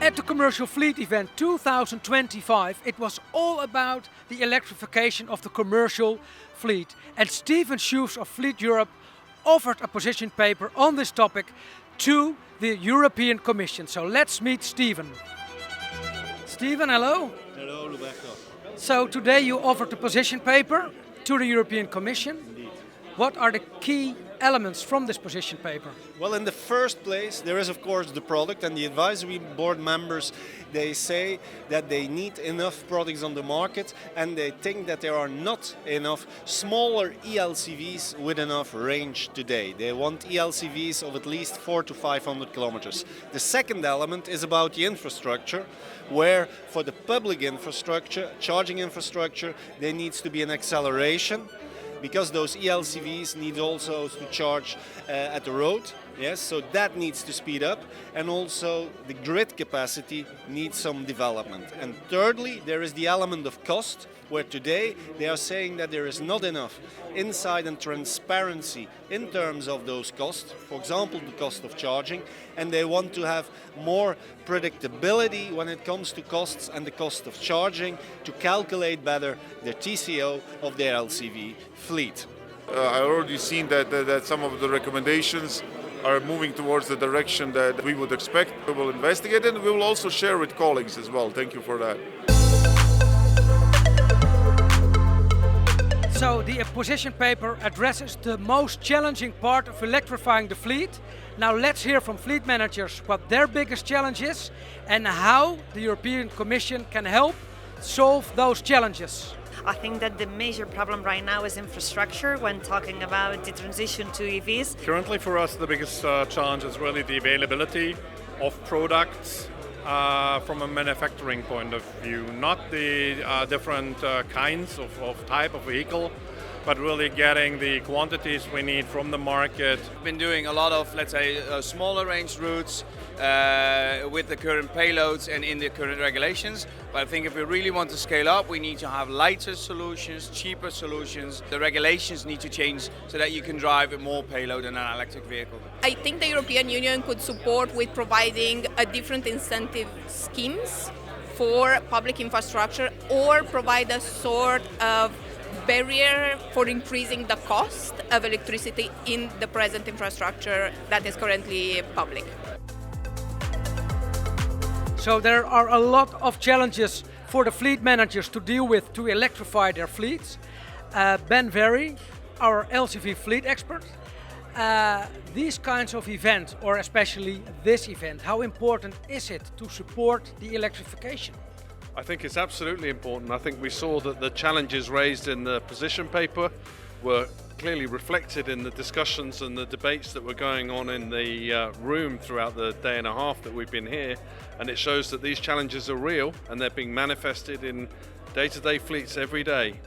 At the Commercial Fleet Event 2025, it was all about the electrification of the commercial fleet. And Steven Schoofs of Fleet Europe offered a position paper on this topic to the European Commission. So let's meet Steven. Steven, hello. Hello, Roberto. So today you offered a position paper to the European Commission. Indeed. What are the key elements from this position paper? Well, in the first place, there is of course the product, and the advisory board members, they say that they need enough products on the market, and they think that there are not enough smaller ELCVs with enough range today. They want ELCVs of at least 400 to 500 kilometers. The second element is about the infrastructure, where for the public infrastructure, charging infrastructure, there needs to be an acceleration, because those ELCVs need also to charge at the road. Yes, so that needs to speed up, and also the grid capacity needs some development. And thirdly, there is the element of cost, where today they are saying that there is not enough insight and transparency in terms of those costs, for example the cost of charging, and they want to have more predictability when it comes to costs and the cost of charging to calculate better the TCO of their LCV fleet. I already seen that some of the recommendations are moving towards the direction that we would expect. We will investigate it, and we will also share with colleagues as well. Thank you for that. So the position paper addresses the most challenging part of electrifying the fleet. Now let's hear from fleet managers what their biggest challenge is and how the European Commission can help solve those challenges. I think that the major problem right now is infrastructure when talking about the transition to EVs. Currently for us the biggest challenge is really the availability of products from a manufacturing point of view, not the different kinds of type of vehicle, but really getting the quantities we need from the market. We've been doing a lot of, let's say, smaller range routes with the current payloads and in the current regulations. But I think if we really want to scale up, we need to have lighter solutions, cheaper solutions. The regulations need to change so that you can drive with more payload in an electric vehicle. I think the European Union could support with providing a different incentive schemes for public infrastructure, or provide a sort of barrier for increasing the cost of electricity in the present infrastructure that is currently public. So there are a lot of challenges for the fleet managers to deal with to electrify their fleets. Ben Very, our LCV fleet expert, these kinds of events, or especially this event, how important is it to support the electrification? I think it's absolutely important. I think we saw that the challenges raised in the position paper were clearly reflected in the discussions and the debates that were going on in the room throughout the day and a half that we've been here, and it shows that these challenges are real and they're being manifested in day-to-day fleets every day.